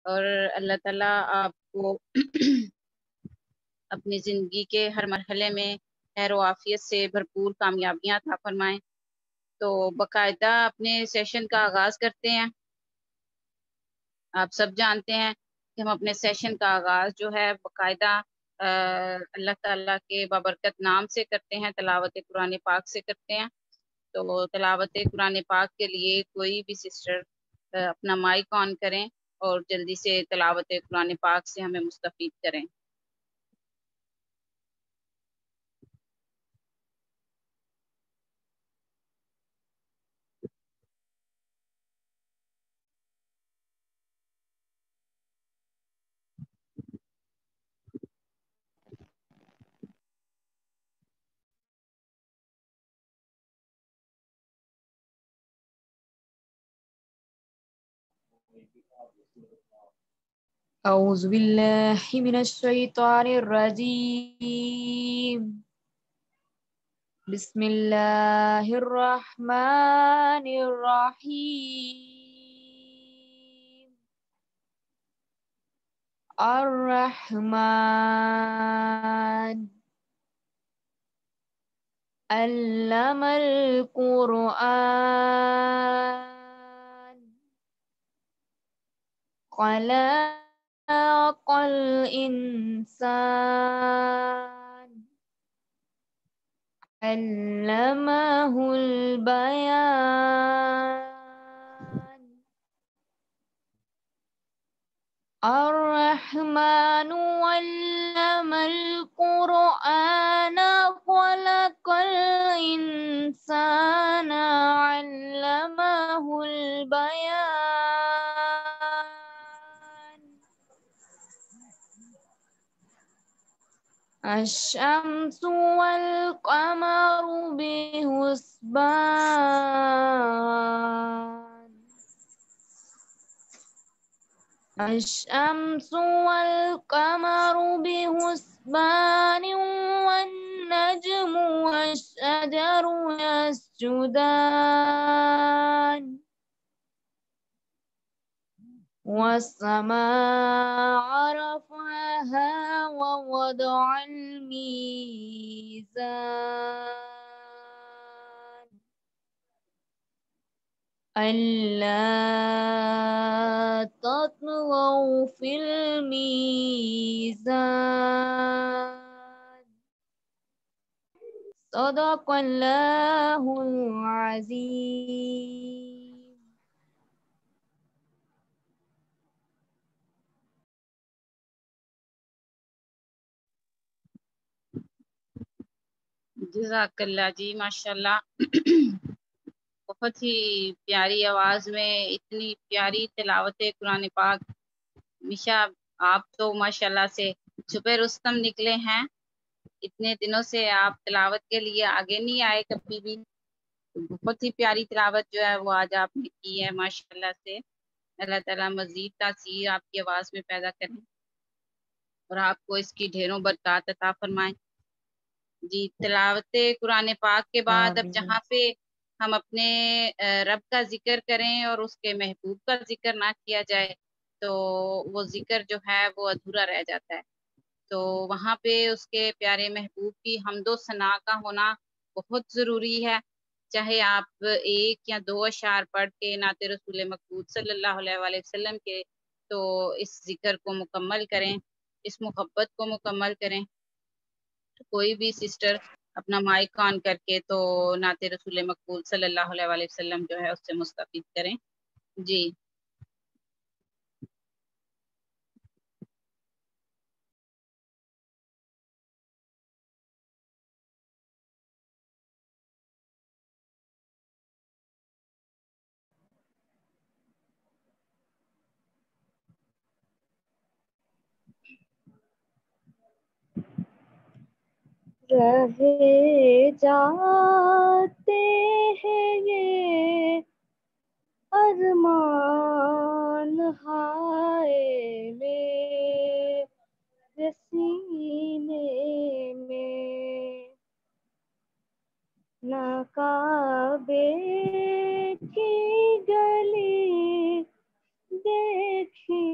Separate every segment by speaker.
Speaker 1: اور اللہ تعالیٰ آپ کو اپنی زندگی کے ہر مرحلے میں خیر و عافیت سے بھرپور کامیابیاں عطا فرمائیں۔ تو باقاعدہ اپنے سیشن کا آغاز کرتے ہیں۔ آپ سب جانتے ہیں کہ ہم اپنے سیشن کا آغاز جو ہے باقاعدہ اللہ تعالیٰ کے بابرکت نام سے کرتے ہیں، تلاوت قرآن پاک سے کرتے ہیں۔ تو تلاوت قرآن پاک کے لیے کوئی بھی سسٹر اپنا مائک آن کریں اور جلدی سے تلاوت قرآن پاک سے ہمیں مستفید کریں۔
Speaker 2: أعوذ بالله من الشيطان الرجيم بسم الله الرحمن الرحيم الرحمن علم القرآن خلق الإنسان علمه البيان الرحمن علم القرآن خلق الإنسان علمه البيان الشمس والقمر بحسبان الشمس والقمر بحسبان والنجم والشجر يسجدان والسماء رفعها ووضع الميزان ألا تطغوا في الميزان صدق الله العظيم.
Speaker 1: جزاک اللہ جی، ماشاءاللہ بہت ہی پیاری آواز میں اتنی پیاری تلاوت قرآن پاک۔ میشا آپ تو ماشاءاللہ سے چھپے رستم نکلے ہیں، اتنے دنوں سے آپ تلاوت کے لیے آگے نہیں آئے کبھی بھی۔ بہت ہی پیاری تلاوت جو ہے وہ آج آپ نے کی ہے ماشاءاللہ سے۔ اللہ تعالیٰ مزید تاثیر آپ کی آواز میں پیدا کریں اور آپ کو اس کی ڈھیروں برکات عطا فرمائیں۔ جی، تلاوت قرآن پاک کے بعد اب جہاں پہ ہم اپنے رب کا ذکر کریں اور اس کے محبوب کا ذکر نہ کیا جائے تو وہ ذکر جو ہے وہ ادھورا رہ جاتا ہے۔ تو وہاں پہ اس کے پیارے محبوب کی حمد و ثنا کا ہونا بہت ضروری ہے۔ چاہے آپ ایک یا دو اشعار پڑھ کے نعت رسول مقبول صلی اللہ علیہ وآلہ وسلم کے تو اس ذکر کو مکمل کریں، اس محبت کو مکمل کریں۔ کوئی بھی سسٹر اپنا مائک آن کر کے تو نعت رسول مقبول صلی اللہ علیہ وآلہ وسلم جو ہے اس سے مستفید کریں۔ جی
Speaker 3: رہے جاتے ہیں یہ ارمان ہائے میرے سینے میں، نہ کعبے کی گلی دیکھی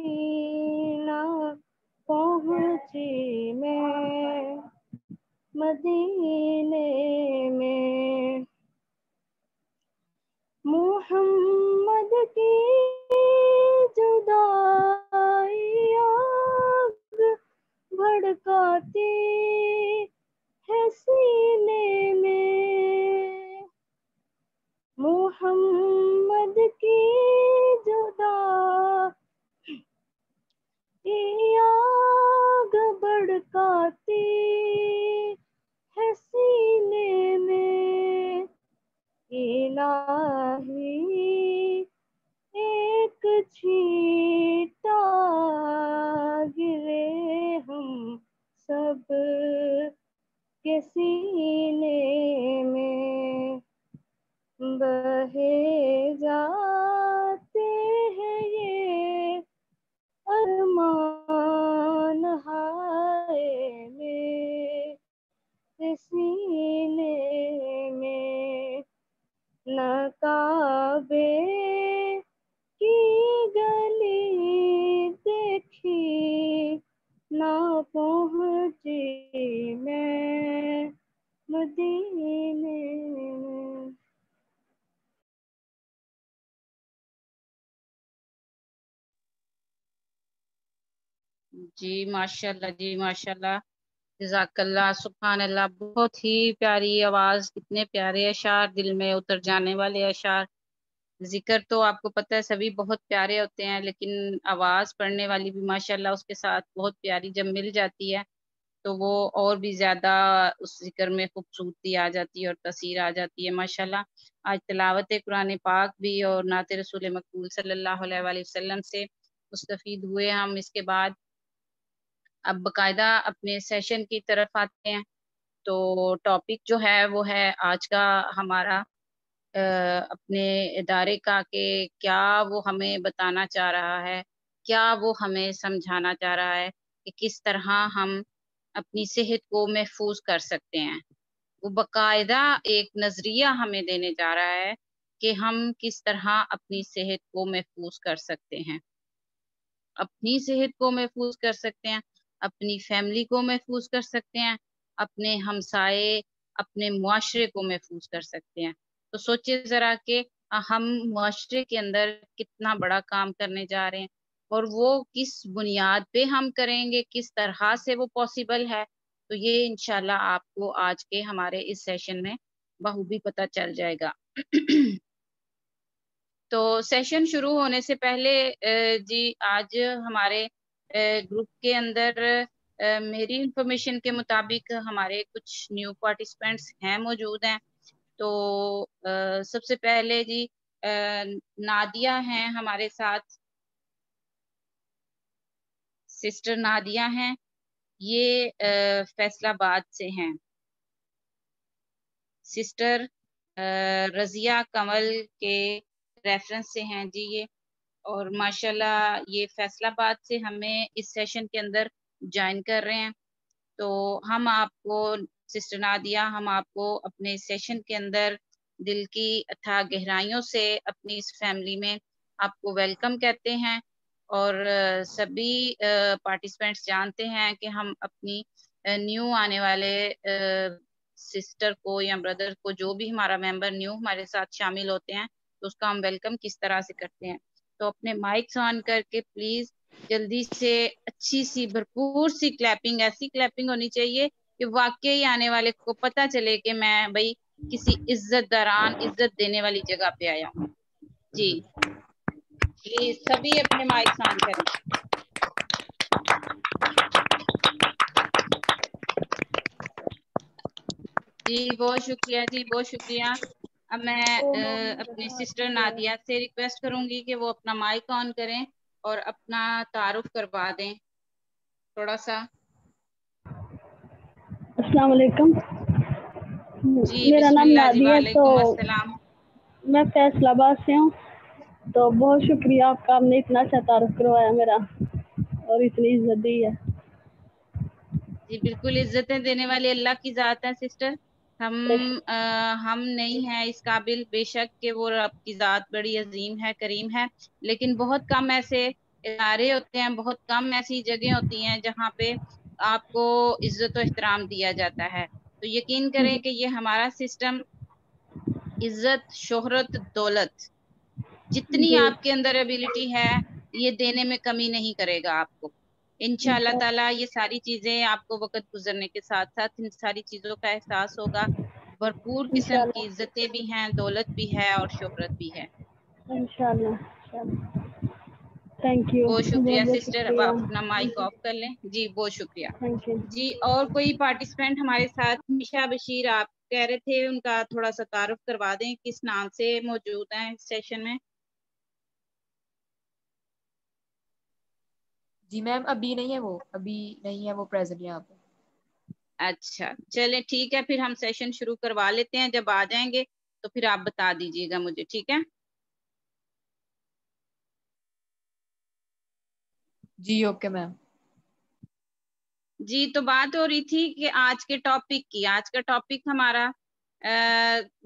Speaker 3: پہنچی میں مدینے میں۔
Speaker 1: جی ماشاءاللہ، جی ماشاءاللہ، جزاک اللہ، سبحان اللہ، بہت ہی پیاری آواز، اتنے پیارے اشعار، دل میں اتر جانے والے اشعار۔ ذکر تو آپ کو پتہ ہے سبھی بہت پیارے ہوتے ہیں، لیکن آواز پڑھنے والی بھی ماشاءاللہ اس کے ساتھ بہت پیاری جب مل جاتی ہے تو وہ اور بھی زیادہ اس ذکر میں خوبصورتی آ جاتی ہے اور تاثیر آ جاتی ہے ماشاءاللہ۔ آج تلاوت قرآن پاک بھی اور نعت رسول مقبول صلی اللہ علیہ وآلہ وسلم سے مستفید ہوئے ہم۔ اس کے بعد اب باقاعدہ اپنے سیشن کی طرف آتے ہیں۔ تو ٹاپک جو ہے وہ ہے آج کا ہمارا اپنے ادارے کا، کہ کیا وہ ہمیں بتانا چاہ رہا ہے، کیا وہ ہمیں سمجھانا چاہ رہا ہے کہ کس طرح ہم اپنی صحت کو محفوظ کر سکتے ہیں۔ وہ باقاعدہ ایک نظریہ ہمیں دینے جا رہا ہے کہ ہم کس طرح اپنی صحت کو محفوظ کر سکتے ہیں، اپنی صحت کو محفوظ کر سکتے ہیں، اپنی فیملی کو محفوظ کر سکتے ہیں، اپنے ہمسائے، اپنے معاشرے کو محفوظ کر سکتے ہیں۔ تو سوچے ذرا کہ ہم معاشرے کے اندر کتنا بڑا کام کرنے جا رہے ہیں، اور وہ کس بنیاد پہ ہم کریں گے، کس طرح سے وہ پاسبل ہے، تو یہ انشاءاللہ آپ کو آج کے ہمارے اس سیشن میں بخوبی پتہ چل جائے گا۔ تو سیشن شروع ہونے سے پہلے جی آج ہمارے گروپ کے اندر میری انفارمیشن کے مطابق ہمارے کچھ نیو پارٹیسپینٹس ہیں، موجود ہیں۔ تو سب سے پہلے جی نادیہ ہیں ہمارے ساتھ، سسٹر نادیہ ہیں، یہ فیصل آباد سے ہیں۔ سسٹر رضیہ کمل کے ریفرنس سے ہیں جی یہ، اور ماشاءاللہ یہ فیصل آباد سے ہمیں اس سیشن کے اندر جوائن کر رہے ہیں۔ تو ہم آپ کو سسٹر نادیہ، ہم آپ کو اپنے سیشن کے اندر دل کی اتھاہ گہرائیوں سے اپنی اس فیملی میں آپ کو ویلکم کہتے ہیں، اور سبھی پارٹیسپینٹس جانتے ہیں کہ ہم اپنی نیو آنے والے سسٹر کو یا بردر کو، جو بھی ہمارا ممبر نیو ہمارے ساتھ شامل ہوتے ہیں، تو اس کا ہم ویلکم کس طرح سے کرتے ہیں۔ تو اپنے مائکس آن کر کے پلیز جلدی سے اچھی سی بھرپور سی کلیپنگ، ایسی کلیپنگ ہونی چاہیے کہ واقعی آنے والے کو پتہ چلے کہ میں بھائی کسی عزت داران، عزت دینے والی جگہ پہ آیا ہوں۔ جی پلیز سبھی اپنے مائکس آن کریں۔ جی بہت شکریہ، جی بہت شکریہ۔ اب میں اپنی سسٹر نادیہ سے ریکویسٹ کروں گی کہ وہ اپنا مائک آن کریں اور اپنا تعارف کروا دیں تھوڑا سا۔
Speaker 3: السلام علیکم،
Speaker 1: جی
Speaker 3: میرا
Speaker 1: بسم
Speaker 3: نام
Speaker 1: اللہ جی،
Speaker 3: نادیہ ہے، تو
Speaker 1: وعلیکم السلام۔
Speaker 3: میں فیصل آباد سے ہوں۔ تو بہت شکریہ آپ کا، آپ نے اتنا اچھا تعارف کروایا میرا اور اتنی عزت دی ہے۔
Speaker 1: جی بالکل، عزتیں دینے والے اللہ کی ذات ہے سسٹر، ہم نہیں ہیں اس قابل، بے شک کہ وہ رب کی ذات بڑی عظیم ہے، کریم ہے، لیکن بہت کم ایسے ادارے ہوتے ہیں، بہت کم ایسی جگہیں ہوتی ہیں جہاں پہ آپ کو عزت و احترام دیا جاتا ہے۔ تو یقین کریں کہ یہ ہمارا سسٹم عزت، شہرت، دولت، جتنی
Speaker 3: جی
Speaker 1: آپ کے اندر ایبیلٹی ہے یہ دینے میں کمی نہیں کرے گا آپ کو انشاءاللہ تعالیٰ۔ یہ ساری چیزیں آپ کو وقت گزرنے کے ساتھ ساتھ ان ساری چیزوں کا احساس ہوگا۔ بھرپور قسم کی
Speaker 3: انشاءاللہ
Speaker 1: عزتیں بھی ہیں، دولت بھی ہے اور شہرت بھی ہے۔
Speaker 3: انشاءاللہ تھینک یو،
Speaker 1: بہت
Speaker 3: بہت
Speaker 1: شکریہ
Speaker 3: بہت
Speaker 1: سسٹر، اب
Speaker 3: شکریہ۔
Speaker 1: آپ اپنا مائک آف کر لیں۔ جی بہت شکریہ۔
Speaker 3: Thank you.
Speaker 1: جی اور کوئی پارٹیسپینٹ ہمارے ساتھ؟ میشا بشیر آپ کہہ رہے تھے، ان کا تھوڑا سا تعارف کروا دیں، کس نام سے موجود ہیں اس سیشن میں؟
Speaker 2: جی میم ابھی نہیں ہے وہ پریزنٹ یہاں پہ۔
Speaker 1: اچھا چلیں ٹھیک ہے، پھر ہم سیشن شروع کروا لیتے ہیں، جب آ جائیں گے تو پھر آپ بتا دیجئے گا مجھے، ٹھیک ہے؟
Speaker 2: جی اوکے میم۔
Speaker 1: جی تو بات ہو رہی تھی کہ آج کے ٹاپک کی، آج کا ٹاپک ہمارا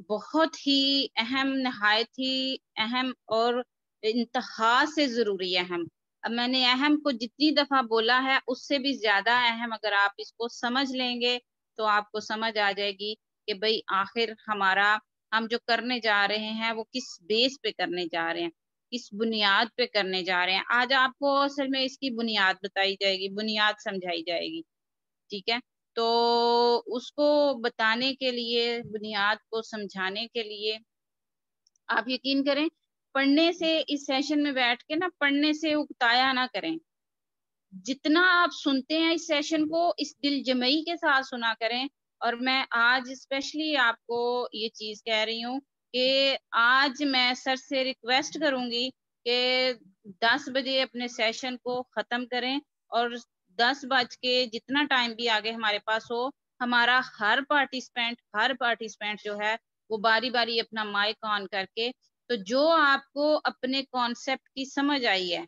Speaker 1: بہت ہی اہم، نہایت ہی اہم اور انتہا سے ضروری اہم، اب میں نے اہم کو جتنی دفعہ بولا ہے اس سے بھی زیادہ اہم اگر آپ اس کو سمجھ لیں گے تو آپ کو سمجھ آ جائے گی کہ بھئی آخر ہم جو کرنے جا رہے ہیں وہ کس بیس پہ کرنے جا رہے ہیں، کس بنیاد پہ کرنے جا رہے ہیں. آج آپ کو اصل میں اس کی بنیاد بتائی جائے گی، بنیاد سمجھائی جائے گی. ٹھیک ہے، تو اس کو بتانے کے لیے، بنیاد کو سمجھانے کے لیے آپ یقین کریں پڑھنے سے، اس سیشن میں بیٹھ کے نا پڑھنے سے اکتایا نہ کریں. جتنا آپ سنتے ہیں اس سیشن کو اس دل جمعی کے ساتھ سنا کریں. اور میں آج اسپیشلی آپ کو یہ چیز کہہ رہی ہوں کہ آج میں سر سے ریکویسٹ کروں گی کہ 10 بجے اپنے سیشن کو ختم کریں، اور 10 بج کے جتنا ٹائم بھی آگے ہمارے پاس ہو، ہمارا ہر پارٹیسپینٹ جو ہے وہ باری باری اپنا مائک آن کر کے، تو جو آپ کو اپنے کانسیپٹ کی سمجھ آئی ہے،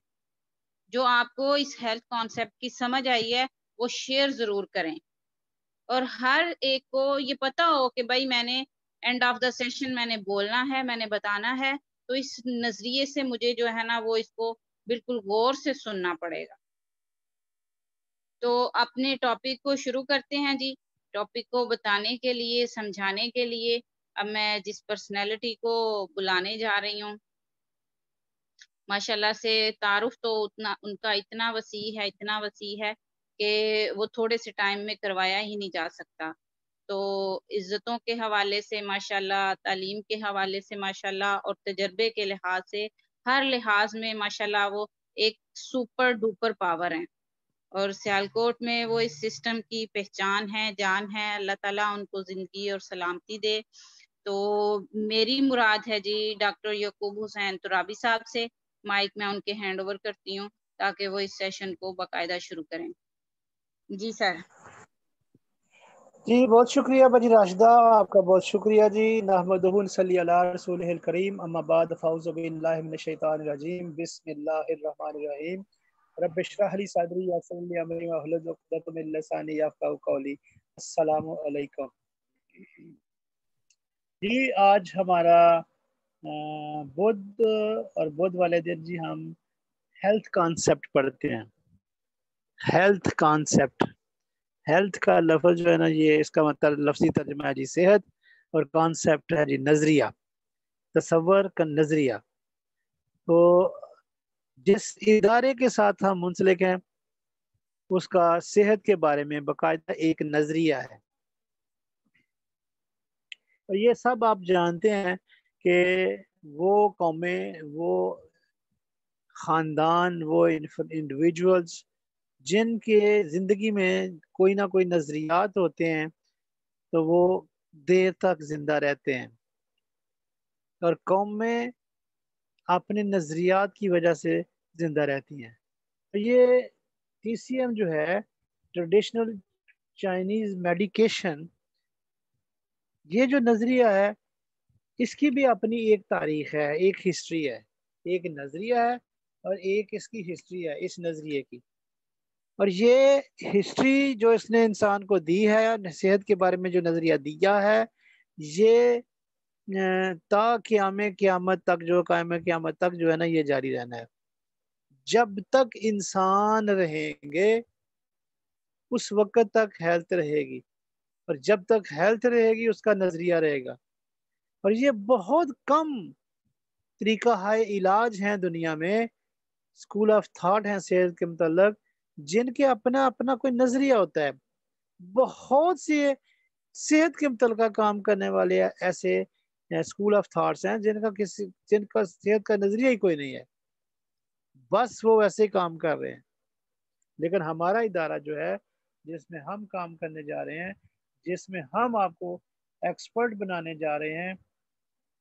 Speaker 1: جو آپ کو اس ہیلتھ کانسیپٹ کی سمجھ آئی ہے، وہ شیئر ضرور کریں. اور ہر ایک کو یہ پتا ہو کہ بھائی میں نے اینڈ آف دا سیشن میں نے بولنا ہے، میں نے بتانا ہے، تو اس نظریے سے مجھے جو ہے نا وہ اس کو بالکل غور سے سننا پڑے گا. تو اپنے ٹاپک کو شروع کرتے ہیں جی. ٹاپک کو بتانے کے لیے، سمجھانے کے لیے اب میں جس پرسنالٹی کو بلانے جا رہی ہوں، ماشاءاللہ سے تعارف تو ان کا اتنا وسیع ہے کہ وہ تھوڑے سے ٹائم میں کروایا ہی نہیں جا سکتا. تو عزتوں کے حوالے سے ماشاءاللہ، تعلیم کے حوالے سے ماشاءاللہ، اور تجربے کے لحاظ سے، ہر لحاظ میں ماشاءاللہ وہ ایک سپر ڈوپر پاور ہیں. اور سیالکوٹ میں وہ اس سسٹم کی پہچان ہے، جان ہے. اللہ تعالیٰ ان کو زندگی اور سلامتی دے. تو میری مراد ہے جی ڈاکٹر یعقوب حسین ترابی صاحب سے. مائک میں ان کے ہینڈ اوور کرتی ہوں تاکہ وہ اس سیشن کو باقاعدہ شروع کریں. جی سر.
Speaker 4: جی بہت شکریہ بجی راشدہ، آپ کا بہت شکریہ جی. نحمدہ ونصلی علی رسولہ الکریم، اما بعد فاعوذ باللہ من الشیطان الرجیم، بسم اللہ الرحمن الرحیم. رب اشرح لی صدری ویسر لی امری واحلل عقدۃ من لسانی یفقہوا قولی. السلام علیکم. جی آج ہمارا بدھ اور بدھ والے دن جی ہم ہیلتھ کانسیپٹ پڑھتے ہیں. ہیلتھ کانسیپٹ، ہیلتھ کا لفظ جو ہے نا یہ اس کا مطلب لفظی ترجمہ ہے جی صحت، اور کانسیپٹ ہے جی نظریہ، تصور کا نظریہ. تو جس ادارے کے ساتھ ہم منسلک ہیں اس کا صحت کے بارے میں باقاعدہ ایک نظریہ ہے. اور یہ سب آپ جانتے ہیں کہ وہ قومیں، وہ خاندان، وہ انڈیویجولز جن کے زندگی میں کوئی نہ کوئی نظریات ہوتے ہیں تو وہ دیر تک زندہ رہتے ہیں. اور قوم میں اپنے نظریات کی وجہ سے زندہ رہتی ہیں. تو یہ TCM جو ہے ٹریڈیشنل چائنیز میڈیکیشن، یہ جو نظریہ ہے اس کی بھی اپنی ایک تاریخ ہے، ایک ہسٹری ہے. ایک نظریہ ہے اور ایک اس کی ہسٹری ہے اس نظریے کی. اور یہ ہسٹری جو اس نے انسان کو دی ہے، صحت کے بارے میں جو نظریہ دیا ہے، یہ تا قیامت تک، جو قائم قیامت تک جو ہے نا یہ جاری رہنا ہے. جب تک انسان رہیں گے اس وقت تک ہیلتھ رہے گی، اور جب تک ہیلتھ رہے گی اس کا نظریہ رہے گا. اور یہ بہت کم طریقہ ہائے علاج ہیں دنیا میں، اسکول آف تھاٹ ہیں صحت کے متعلق، جن کے اپنا اپنا کوئی نظریہ ہوتا ہے. بہت سے صحت کے متعلقہ کام کرنے والے ایسے اسکول آف تھاٹس ہیں جن کا صحت کا نظریہ ہی کوئی نہیں ہے، بس وہ ویسے ہی کام کر رہے ہیں. لیکن ہمارا ادارہ جو ہے جس میں ہم کام کرنے جا رہے ہیں، جس میں ہم آپ کو ایکسپرٹ بنانے جا رہے ہیں،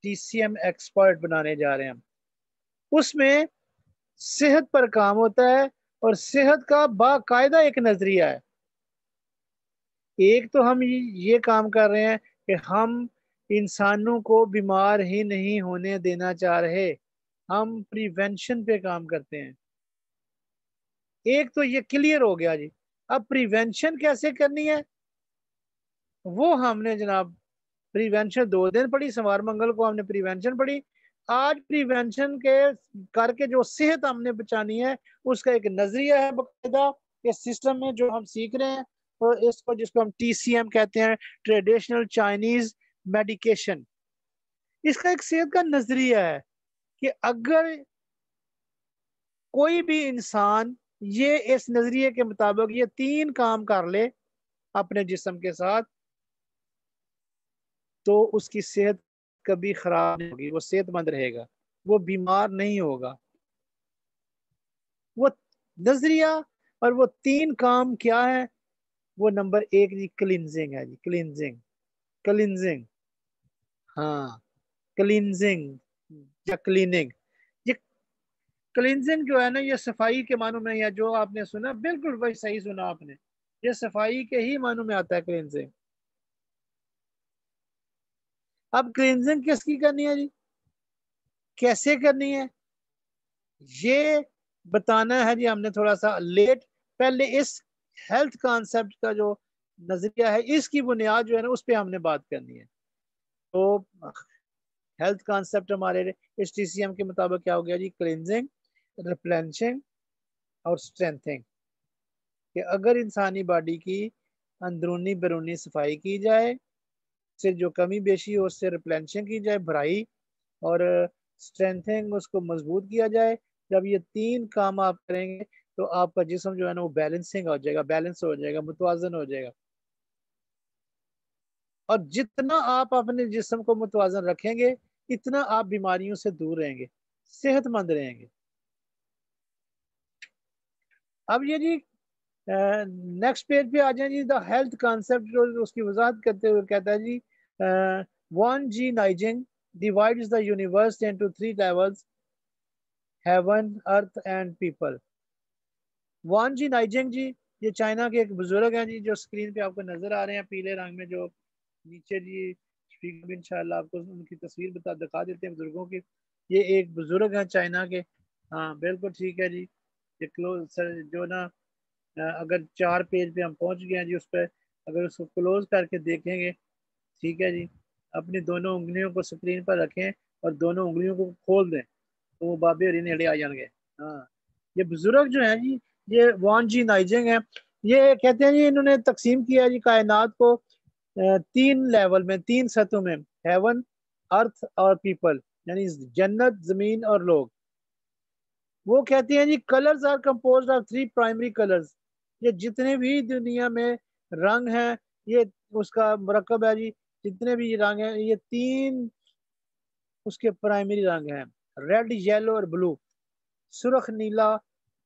Speaker 4: TCM ایکسپرٹ بنانے جا رہے ہیں، اس میں صحت پر کام ہوتا ہے اور صحت کا باقاعدہ ایک نظریہ ہے. ایک تو ہم یہ کام کر رہے ہیں کہ ہم انسانوں کو بیمار ہی نہیں ہونے دینا چاہ رہے، ہم پریونشن پہ کام کرتے ہیں. ایک تو یہ کلیئر ہو گیا جی. اب پریونشن کیسے کرنی ہے وہ ہم نے جناب پریونشن 2 دن پڑھی. سوار منگل کو ہم نے پریونشن پڑھی، آج پریونشن کے کر کے جو صحت ہم نے بچانی ہے اس کا ایک نظریہ ہے باقاعدہ اس سسٹم میں جو ہم سیکھ رہے ہیں، اور اس کو جس کو ہم TCM کہتے ہیں، ٹریڈیشنل چائنیز میڈیکیشن، اس کا ایک صحت کا نظریہ ہے کہ اگر کوئی بھی انسان یہ اس نظریے کے مطابق یہ 3 کام کر لے اپنے جسم کے ساتھ تو اس کی صحت کبھی خراب نہیں ہوگی، وہ صحت مند رہے گا، وہ بیمار نہیں ہوگا۔ وہ نظریہ اور وہ 3 کام کیا ہے؟ وہ نمبر 1 جی کلینزنگ ہے، جی کلینزنگ، ہاں کلینزنگ یا کلیننگ۔ یہ کلینزنگ جو ہے نا یہ صفائی کے معنوں میں، یا جو آپ نے سنا بالکل وہی صحیح سنا آپ نے، یہ صفائی کے ہی معنوں میں آتا ہے کلینزنگ۔ اب کلینزنگ کس کی کرنی ہے جی، کیسے کرنی ہے یہ بتانا ہے جی ہم نے تھوڑا سا لیٹ۔ پہلے اس ہیلتھ کانسیپٹ کا جو نظریہ ہے اس کی بنیاد جو ہے نا اس پہ ہم نے بات کرنی ہے۔ تو ہیلتھ کانسیپٹ ہمارے اس TCM کے مطابق کیا ہو گیا جی؟ کلینزنگ، ریپلینشنگ اور اسٹرینتھنگ، کہ اگر انسانی باڈی کی اندرونی بیرونی صفائی کی جائے، سے جو کمی بیشی ہو اس سے ریپلینشنگ کی جائے، بھرائی، اور اسٹرینتھنگ اس کو مضبوط کیا جائے۔ جب یہ 3 کام آپ کریں گے تو آپ کا جسم جو ہے نا وہ بیلنسنگ ہو جائے گا، بیلنس ہو جائے گا، متوازن ہو جائے گا۔ اور جتنا آپ اپنے جسم کو متوازن رکھیں گے اتنا آپ بیماریوں سے دور رہیں گے، صحت مند رہیں گے۔ اب یہ جی نیکسٹ پیج پہ آ جائیں جی، دا ہیلتھ کانسیپٹ جو اس کی وضاحت کرتے ہوئے کہتا ہے جی وان جی نائجنگ divides the universe into 3 levels: heaven, earth and people. وان جی نائجنگ جی یہ چائنا کے ایک بزرگ ہیں جی، جو اسکرین پہ آپ کو نظر آ رہے ہیں پیلے رنگ میں، جو نیچے جی انشاءاللہ آپ کو ان کی تصویر دکھا دیتے ہیں بزرگوں کی۔ یہ ایک بزرگ ہیں چائنا کے، ہاں بالکل ٹھیک ہے جی۔ یہ کلوز جو نا اگر 4 پیج پہ ہم پہنچ گئے ہیں جی، اس پہ اگر اس کو کلوز کر کے دیکھیں گے، ٹھیک ہے جی، اپنی دونوں انگلیوں کو سکرین پر رکھیں اور دونوں انگلیوں کو کھول دیں تو وہ بابے اور نیڑے آ جائیں گے۔ ہاں یہ بزرگ جو ہیں جی یہ وان جی نائجنگ ہیں، یہ کہتے ہیں جی انہوں نے تقسیم کیا جی کائنات کو 3 لیول میں، 3 سطحوں میں: ہیون، ارتھ اور پیپل، یعنی جنت، زمین اور لوگ۔ وہ کہتے ہیں جی colours are composed of 3 primary colours, یہ جتنے بھی دنیا میں رنگ ہیں یہ اس کا مرکب ہے جی، جتنے بھی رنگ ہیں یہ 3 اس کے پرائمری رنگ ہیں: ریڈ، یلو اور بلو، سرخ، نیلا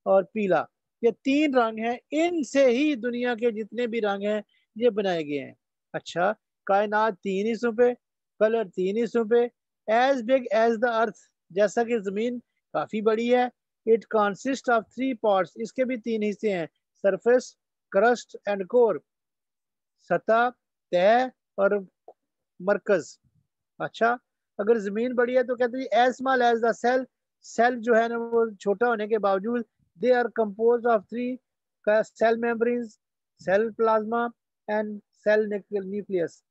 Speaker 4: اور پیلا۔ یہ 3 رنگ ہیں، ان سے ہی دنیا کے جتنے بھی رنگ ہیں یہ بنائے گئے ہیں۔ اچھا کائنات 3 حصوں پہ، کلر 3 حصوں پہ، ایز بگ ایز دا ارتھ، جیسا کہ زمین کافی بڑی ہے۔ اٹ کنسسٹ آف 3 پارٹس، اس کے بھی 3 حصے ہیں: سرفیس، کرسٹ اینڈ کور، سطح، تہ اور مرکز۔ اچھا اگر زمین بڑی ہے تو کہتے ہیں as small as the cell, cell جو ہے نا وہ چھوٹا ہونے کے باوجود they are composed of 3 cell membranes, cell plasma and cell nucleus.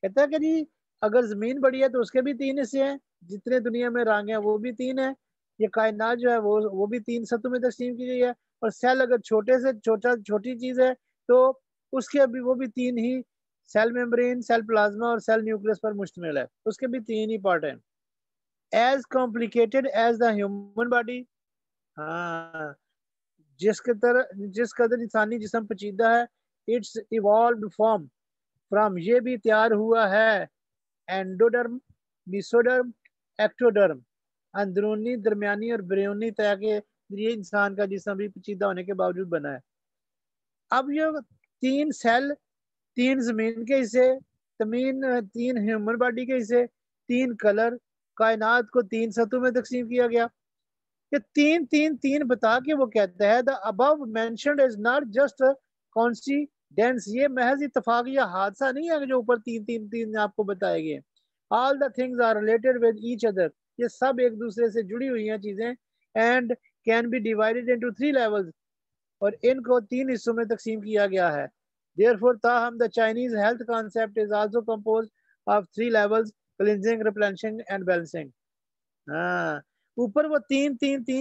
Speaker 4: کہتا ہے کہ جی اگر زمین بڑی ہے تو اس کے بھی 3 حصے ہیں، جتنے دنیا میں رنگ ہیں وہ بھی 3 ہیں۔ یہ کائنات جو ہے وہ بھی 3 سطحوں میں تقسیم کی گئی ہے، اور سیل اگر چھوٹے سے چھوٹی چیز ہے تو اس کے بھی وہ بھی 3 ہی، سیل میمبرین، سیل پلازما اور سیل نیوکلیس پر مشتمل ہے، اس کے بھی 3 ہی پارٹ ہیں۔ As complicated as the human body, ہاں جس قدر انسانی جسم پیچیدہ ہے، اٹس ایوالوڈ فارم فرام، یہ بھی تیار ہوا ہے اینڈوڈرم، میسوڈرم، ایکٹوڈرم، اندرونی، درمیانی اور بیرونی تہ کے ذریعے انسان کا جسم بھی پیچیدہ ہونے کے باوجود بنا ہے۔ اب یہ 3 سیل، 3 زمین کے حصے، 3 ہیومن باڈی کے حصے، 3 کلر، کائنات کو 3 سطحوں میں تقسیم کیا گیا۔ یہ 3 بتا کے وہ کہتا ہے the above mentioned is not just a coincidence، یہ محض اتفاق یا حادثہ نہیں ہے جو اوپر 3 آپ کو بتائے گئے۔ all the things are related with each other، یہ سب ایک دوسرے سے جڑی ہوئی ہیں چیزیں، and can be divided into 3 levels، اور ان کو 3 حصوں میں تقسیم کیا گیا ہے۔ therefore تاہم the Chinese health concept is also composed of 3 levels: cleansing, replenishing and balancing۔ ہاں اوپر وہ تین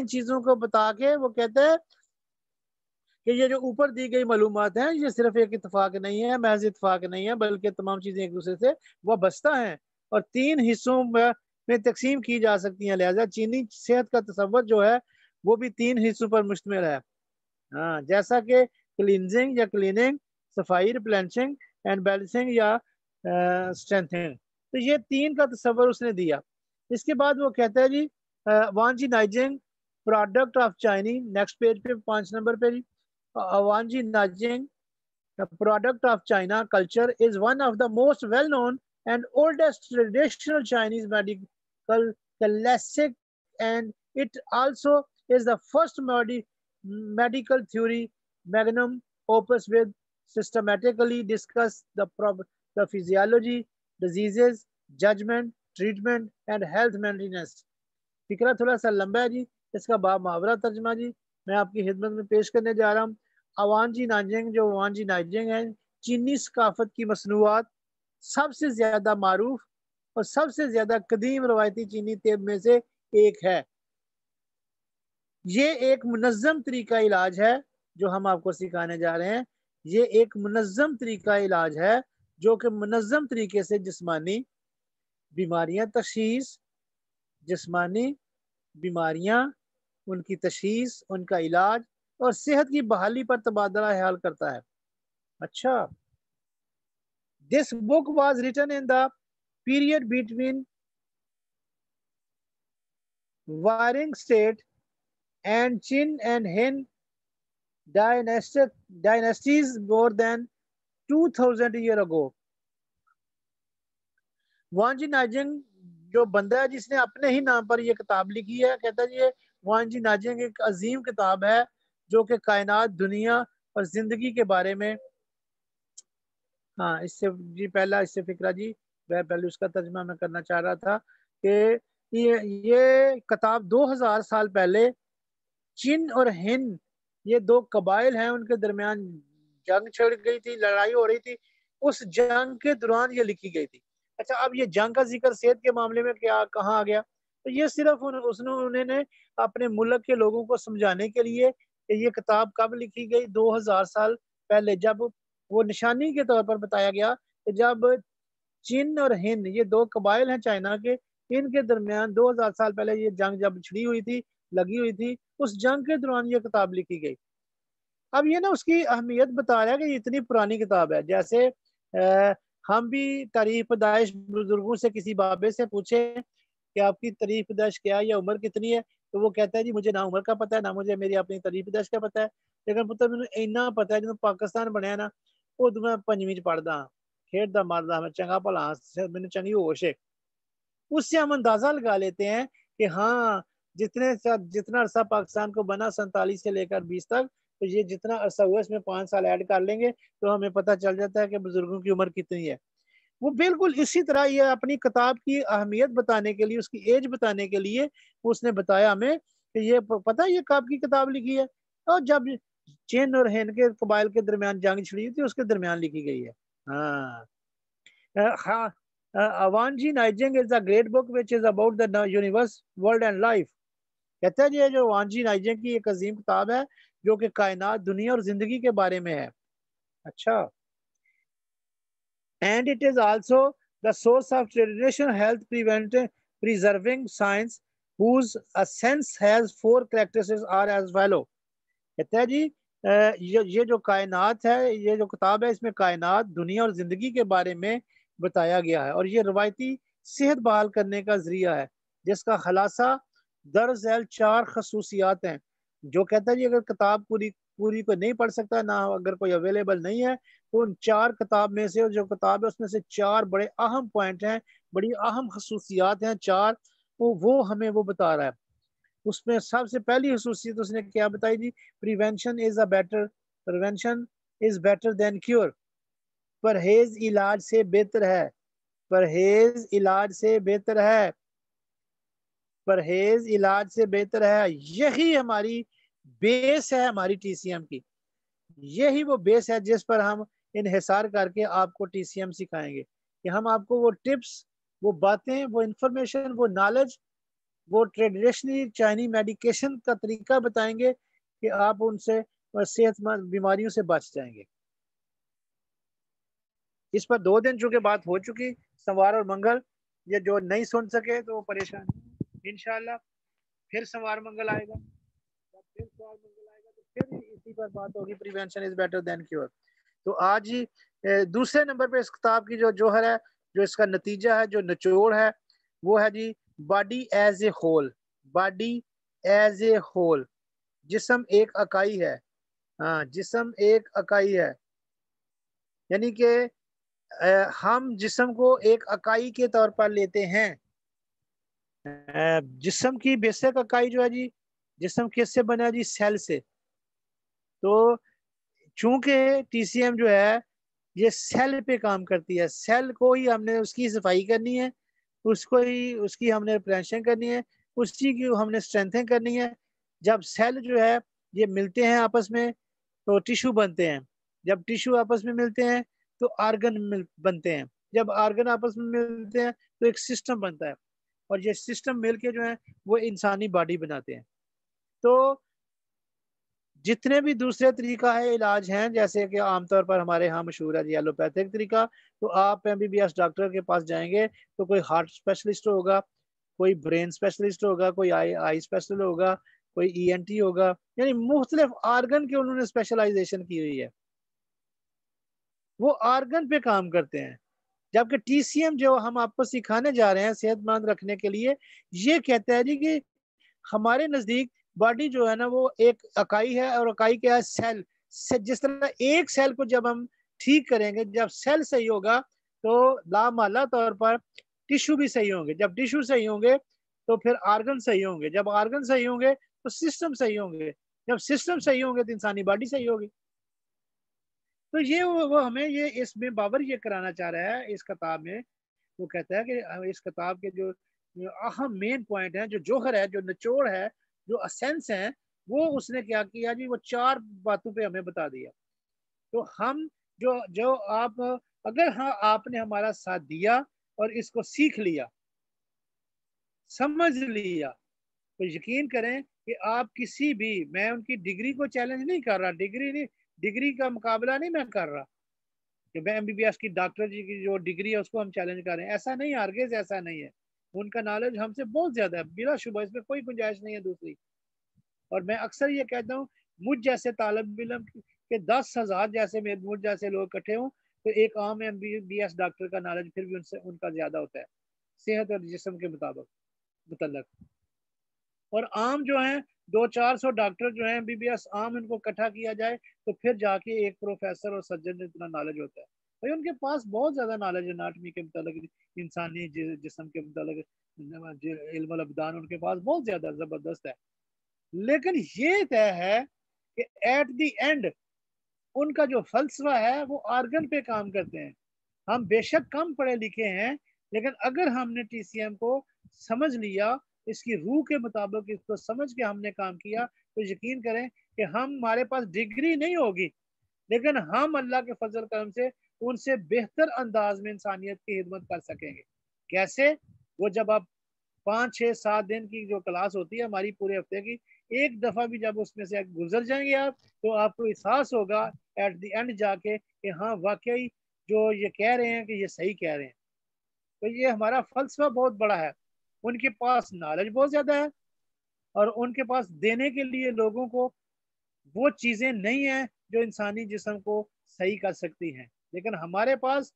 Speaker 4: چیزوں کو بتا کے وہ کہتے ہیں کہ یہ جو اوپر دی گئی معلومات ہیں یہ صرف ایک اتفاق نہیں ہے، محض اتفاق نہیں ہے، بلکہ تمام چیزیں ایک دوسرے سے وابستہ ہیں اور 3 حصوں میں تقسیم کی جا سکتی ہیں، لہذا چینی صحت کا تصور جو ہے وہ بھی 3 حصوں پر مشتمل ہے، ہاں جیسا کہ کلینزنگ یا کلیننگ، صفائی، ریپلینشنگ اینڈ بیلنسنگ یا اسٹرینتھنگ، تو یہ 3 کا تصور اس نے دیا۔ اس کے بعد وہ کہتا ہے جی وانجی نائجنگ پروڈکٹ آف چائنی، نیکسٹ پیج پہ 5 نمبر پہ جی Wanji Najing, the product of China culture, is one of the most well-known and oldest traditional Chinese medical classic, and it also is the first medical theory magnum opus with systematically discuss the physiology, diseases, judgment, treatment, and health maintenance. فکرہ تھوڑا سا لمبا ہے جی، اس کا باب محاورہ ترجمہ جی میں آپ کی خدمت میں پیش کرنے جا رہا ہوں۔ وانجی نائجنگ، جو وانجی نائجنگ ہے، چینی ثقافت کی مصنوعات سب سے زیادہ معروف اور سب سے زیادہ قدیم روایتی چینی طب میں سے ایک ہے۔ یہ ایک منظم طریقہ علاج ہے جو ہم آپ کو سکھانے جا رہے ہیں، یہ ایک منظم طریقہ علاج ہے جو کہ منظم طریقے سے جسمانی بیماریاں تشخیص، جسمانی بیماریاں، ان کی تشخیص، ان کا علاج اور صحت کی بحالی پر تبادلہ خیال کرتا ہے۔ اچھا، This book was written in the period between Warring State and Qin and Hin dynasties more than 2000 years ago. وانجی نائجنگ جو بندہ ہے جس نے اپنے ہی نام پر یہ کتاب لکھی ہے، کہتا ہے یہ وانجی نائجنگ ایک عظیم کتاب ہے جو کہ کائنات، دنیا اور زندگی کے بارے میں، ہاں اس سے جی پہلا اس سے فکرہ جی میں پہلے اس کا ترجمہ میں کرنا چاہ رہا تھا کہ یہ کتاب 2000 سال پہلے چین اور ہند، یہ 2 قبائل ہیں، ان کے درمیان جنگ چھڑ گئی تھی، لڑائی ہو رہی تھی، اس جنگ کے دوران یہ لکھی گئی تھی۔ اچھا، اب یہ جنگ کا ذکر صحت کے معاملے میں کہاں آ گیا؟ تو یہ صرف انہوں نے اپنے ملک کے لوگوں کو سمجھانے کے لیے کہ یہ کتاب کب لکھی گئی، 2000 سال پہلے، جب وہ نشانی کے طور پر بتایا گیا کہ جب چین اور ہند، یہ 2 قبائل ہیں چائنا کے، ان کے درمیان 2000 سال پہلے یہ جنگ جب چھڑی ہوئی تھی، لگی ہوئی تھی، اس جنگ کے دوران یہ کتاب لکھی گئی۔ اب یہ نا اس کی اہمیت بتا رہا ہے کہ یہ اتنی پرانی کتاب ہے، جیسے ہم بھی تاریخ پیدائش بزرگوں سے کسی بابے سے پوچھیں کہ آپ کی تاریخ پیدائش کیا ہے یا عمر کتنی ہے، تو وہ کہتا ہے جی مجھے نہ عمر کا پتہ ہے، نہ مجھے میری اپنی تاریخ پیدائش کا پتہ ہے، لیکن پتہ مجھے اتنا پتہ ہے جب پاکستان بنیا نا وہ تو میں 5ویں پڑھدا ہاں، کھیڈدا مردا میں چنگا بھلا میں چنگی ہوش ہے، اس سے ہم اندازہ لگا لیتے ہیں کہ ہاں جتنا عرصہ پاکستان کو بنا 47 سے لے کر 20 تک، تو یہ جتنا عرصہ ہوا اس میں 5 سال ایڈ کر لیں گے تو ہمیں پتہ چل جاتا ہے کہ بزرگوں کی عمر کتنی ہے۔ وہ بالکل اسی طرح یہ اپنی کتاب کی اہمیت بتانے کے لیے، اس کی ایج بتانے کے لیے اس نے بتایا ہمیں کہ یہ پتہ یہ کب کی کتاب لکھی ہے، اور جب چین اور ہند کے قبائل کے درمیان جنگ چھڑی تھی اس کے درمیان لکھی گئی ہے۔ ہاں وانجی نائجنگ is a great book which is about the universe, world and life. کہتا ہے یہ جو وانجی نائجنگ کی ایک عظیم کتاب ہے جو کہ کائنات، دنیا اور زندگی کے بارے میں ہے۔ اچھا، and it is also the source of traditional health preserving science whose essence has 4 characteristics are as follow. کہتا ہے جی یہ جو کائنات ہے، یہ جو کتاب ہے اس میں کائنات، دنیا اور زندگی کے بارے میں بتایا گیا ہے، اور یہ روایتی صحت بحال کرنے کا ذریعہ ہے جس کا خلاصہ در ذیل 4 خصوصیات ہیں۔ جو کہتا ہے جی اگر کتاب پوری کوئی نہیں پڑھ سکتا، نہ اگر کوئی اویلیبل نہیں ہے، تو ان 4 کتاب میں سے جو کتاب ہے اس میں سے 4 بڑے اہم پوائنٹ ہیں، بڑی اہم خصوصیات ہیں 4، وہ ہمیں وہ بتا رہا ہے۔ اس میں سب سے پہلی خصوصیت اس نے کیا بتائی جی؟ Prevention is better than cure, پرہیز علاج سے بہتر ہے، پرہیز علاج سے بہتر ہے، پرہیز علاج سے بہتر ہے۔ یہی ہماری بیس ہے، ہماری ٹی سی ایم کی، یہی وہ بیس ہے جس پر ہم انحصار کر کے آپ کو ٹی سی ایم سکھائیں گے کہ ہم آپ کو وہ ٹپس، وہ باتیں، وہ انفارمیشن، وہ نالج وہ ٹریڈیشنلی چائنی میڈیکیشن کا طریقہ بتائیں گے کہ آپ ان سے صحت مند بیماریوں سے بچ جائیں گے. اس پر 2 دن چونکہ بات ہو چکی، سوار اور منگل. یہ جو نہیں سن سکے تو وہ پریشان انشاءاللہ پھر سوار منگل آئے گا. جب پھر سوار منگل آئے گا تو پھر اسی پر بات ہوگی، prevention is better than cure. تو آج ہی دوسرے نمبر پہ اس کتاب کی جو جوہر ہے، جو اس کا نتیجہ ہے، جو نچوڑ ہے، وہ ہے جی body as a whole. Body as a whole, جسم ایک اکائی ہے. ہاں، جسم ایک اکائی ہے، یعنی کہ ہم جسم کو ایک اکائی کے طور پر لیتے ہیں. جسم کی بیسک اکائی جو ہے جی، جسم کس سے بنا جی؟ سیل سے. تو چونکہ ٹی سی ایم جو ہے یہ سیل پہ کام کرتی ہے، سیل کو ہی ہم نے اس کی صفائی کرنی ہے، اس کو ہی اس کی ہم نے پریونشن کرنی ہے، اسی کی ہم نے اسٹرینتھن کرنی ہے. جب سیل جو ہے یہ ملتے ہیں آپس میں تو ٹیشو بنتے ہیں. جب ٹیشو آپس میں ملتے ہیں تو آرگن بنتے ہیں. جب آرگن آپس میں ملتے ہیں تو ایک سسٹم بنتا ہے، اور یہ سسٹم مل کے جو ہے وہ انسانی باڈی بناتے ہیں. تو جتنے بھی دوسرے طریقہ ہے علاج ہیں، جیسے کہ عام طور پر ہمارے ہاں مشہور ہے جی ایلوپیتھک طریقہ، تو آپ MBBS ڈاکٹر کے پاس جائیں گے تو کوئی ہارٹ اسپیشلسٹ ہوگا، کوئی برین اسپیشلسٹ ہوگا، کوئی آئی اسپیشلسٹ ہوگا، کوئی ENT ہوگا، یعنی مختلف آرگن کے انہوں نے اسپیشلائزیشن کی ہوئی ہے، وہ آرگن پہ کام کرتے ہیں. جبکہ TCM جو ہم آپ کو سکھانے جا رہے ہیں صحت مند رکھنے کے لیے، یہ کہتا ہے جی کہ ہمارے نزدیک باڈی جو ہے نا وہ ایک اکائی ہے، اور اکائی کیا ہے؟ سیل. جس طرح ایک سیل کو جب ہم ٹھیک کریں گے، جب سیل صحیح ہوگا تو لامحالہ طور پر ٹیشو بھی صحیح ہوں گے. جب ٹیشو صحیح ہوں گے تو پھر آرگن صحیح ہوں گے. جب آرگن صحیح ہوں گے تو سسٹم صحیح ہوں گے. جب سسٹم صحیح ہوں گے تو انسانی باڈی صحیح ہوگی. تو یہ وہ ہمیں یہ اس میں باور یہ کرانا چاہ رہا ہے اس کتاب میں. وہ کہتا ہے کہ اس کتاب کے جو اہم مین پوائنٹ ہیں، جو جوہر ہے، جو نچوڑ ہے، جو اسینس ہیں، وہ اس نے کیا کیا جی؟ وہ 4 باتوں پہ ہمیں بتا دیا. تو ہم جو آپ اگر ہاں آپ نے ہمارا ساتھ دیا اور اس کو سیکھ لیا، سمجھ لیا، تو یقین کریں کہ آپ کسی بھی، میں ان کی ڈگری کو چیلنج نہیں کر رہا، ڈگری کا مقابلہ نہیں میں کر رہا کہ میں MBBS کی ڈاکٹر جی کی جو ڈگری ہے اس کو ہم چیلنج کر رہے ہیں. ایسا نہیں، ہرگز ایسا نہیں ہے. ان کا نالج ہم سے بہت زیادہ ہے، بلا شبہ، اس میں کوئی گنجائش نہیں ہے دوسری. اور میں اکثر یہ کہتا ہوں، مجھ جیسے طالب علم کے 10,000 جیسے مجھ جیسے لوگ اکٹھے ہوں تو ایک عام MBBS ڈاکٹر کا نالج پھر بھی ان کا زیادہ ہوتا ہے صحت اور جسم کے متعلق. اور عام جو ہیں 200-400 ڈاکٹر جو ہیں MBBS عام، ان کو اکٹھا کیا جائے تو پھر جا کے ایک پروفیسر اور سرجن اتنا نالج ہوتا ہے. بھائی ان کے پاس بہت زیادہ نالج ہے، اناٹمی کے متعلق، انسانی جسم کے متعلق، علم الابدان ان کے پاس بہت زیادہ زبردست ہے. لیکن یہ طے ہے کہ ایٹ دی اینڈ ان کا جو فلسفہ ہے وہ آرگن پہ کام کرتے ہیں. ہم بے شک کم پڑھے لکھے ہیں، لیکن اگر ہم نے TCM کو سمجھ لیا، اس کی روح کے مطابق اس کو سمجھ کے ہم نے کام کیا، تو یقین کریں کہ ہمارے پاس ڈگری نہیں ہوگی، لیکن ہم اللہ کے فضل کرم سے ان سے بہتر انداز میں انسانیت کی خدمت کر سکیں گے. کیسے؟ وہ جب آپ 5-6-7 دن کی جو کلاس ہوتی ہے ہماری پورے ہفتے کی، ایک دفعہ بھی جب اس میں سے گزر جائیں گے آپ، تو آپ کو احساس ہوگا ایٹ دی اینڈ جا کے کہ ہاں واقعی جو یہ کہہ رہے ہیں کہ یہ صحیح کہہ رہے ہیں. تو یہ ہمارا فلسفہ بہت بڑا ہے. ان کے پاس نالج بہت زیادہ ہے، اور ان کے پاس دینے کے لیے لوگوں کو وہ چیزیں نہیں ہیں جو انسانی جسم کو صحیح کر سکتی ہیں. لیکن ہمارے پاس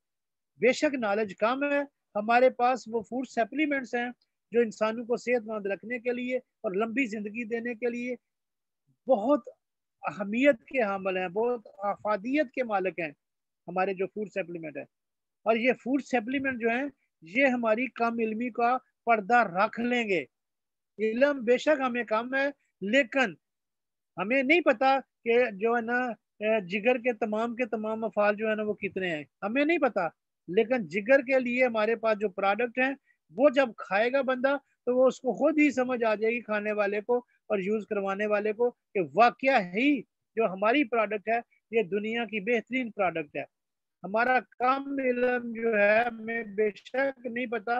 Speaker 4: بے شک نالج کم ہے، ہمارے پاس وہ فوڈ سپلیمنٹس ہیں جو انسانوں کو صحت مند رکھنے کے لیے اور لمبی زندگی دینے کے لیے بہت اہمیت کے حامل ہیں، بہت افادیت کے مالک ہیں ہمارے جو فوڈ سپلیمنٹ ہیں. اور یہ فوڈ سپلیمنٹ جو ہیں یہ ہماری کم علمی کا پردہ رکھ لیں گے. علم بے شک ہمیں کم ہے، لیکن ہمیں نہیں پتا کہ جو ہے نا جگر کے تمام افعال جو ہے نا وہ کتنے ہیں، ہمیں نہیں پتا. لیکن جگر کے لیے ہمارے پاس جو پروڈکٹ ہیں وہ جب کھائے گا بندہ تو وہ اس کو خود ہی سمجھ آ جائے گی، کھانے والے کو اور یوز کروانے والے کو، کہ واقعہ ہی جو ہماری پروڈکٹ ہے یہ دنیا کی بہترین پروڈکٹ ہے. ہمارا کام علم جو ہے ہمیں بے شک نہیں پتا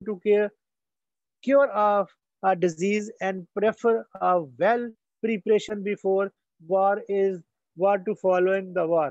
Speaker 4: to cure of a disease and prefer a well preparation before war is war to following the war।